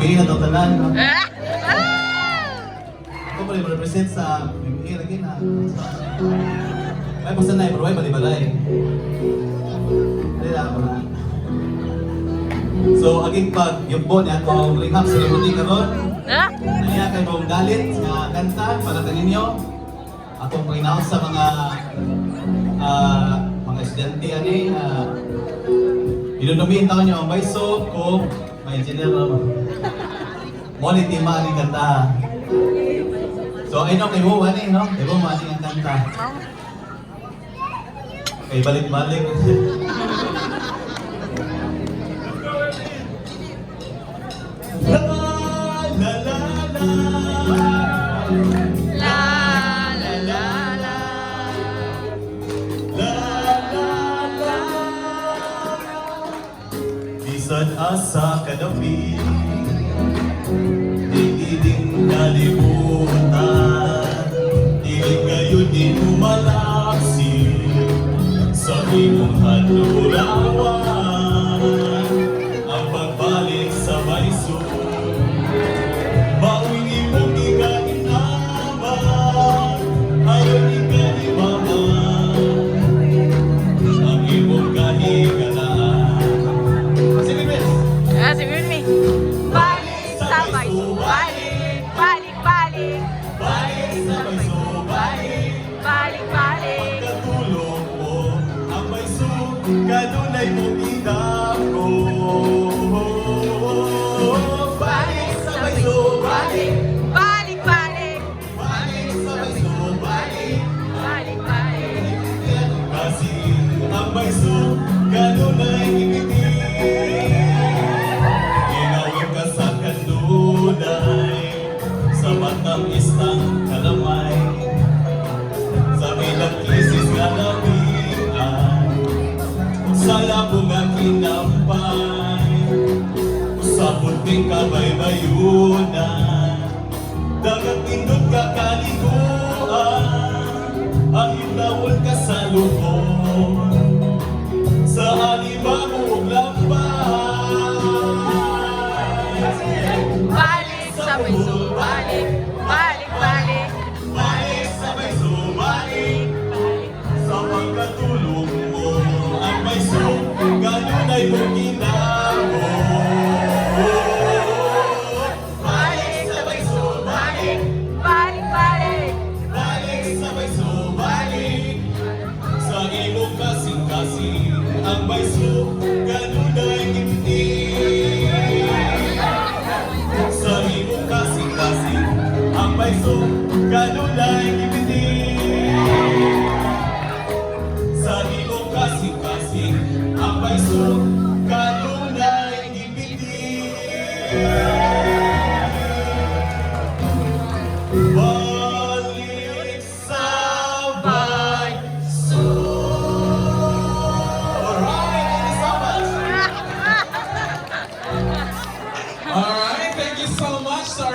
gabi na itong tanan, no? Ako pa rin represent sa PBA lagi na. Ay, basta na, pero ay, bali-balay. Dali lang na. So, aging pag yung po niya, kung ring up ceremony karon, naya kay mong galit nga kanta para kaninyo. Atong pag-announce sa mga estudyante ani, inunumihin taon niyo ang baiso kung may engineer naman. Muli tima ni kanta. So, ay no, kay mo, ani, no? Kay mo, mani ang kanta. Kay balik-balik. La la la la la la la la la la bisan asa kadapi diiling nalimutan diiling ngayon di umalaksi sa imong hanurawan ang pagbalik sa baiso. Bawing imong ika-inaman, ayaw ika-imaman, ang imong kahigalaan. Sige, Miss! Sige, Miss! Balik sa baiso, balik, balik, balik. Balik sa baiso, balik. Balik, balik. Pagkatulog mo, ang baiso, kanunay mong idako. Balik sa baiso, balik. Balik, balik. Balik sa baiso, balik. Balik, balik. Kasi ang baiso, kanunay ibigin. Ginawin ka sa kanunay, sa matang istang kalamay. Sa ilang krisis nga nabihan, sa labong ang kinampay. Sa puting kabaybayunan, dagat pindot ka kaliguan, ang ilawon ka sa lubong, sa alibamong lampay. Balik sa baiso, balik. Balik, balik. Balik sa baiso, balik. Sa pagkatulog mo, ang baiso, ganun ay mong ginamo. Balik sa baiso, balik. Balik, balik. Balik sa baiso, balik. Sa imong kasing-kasing, ang baiso, ganun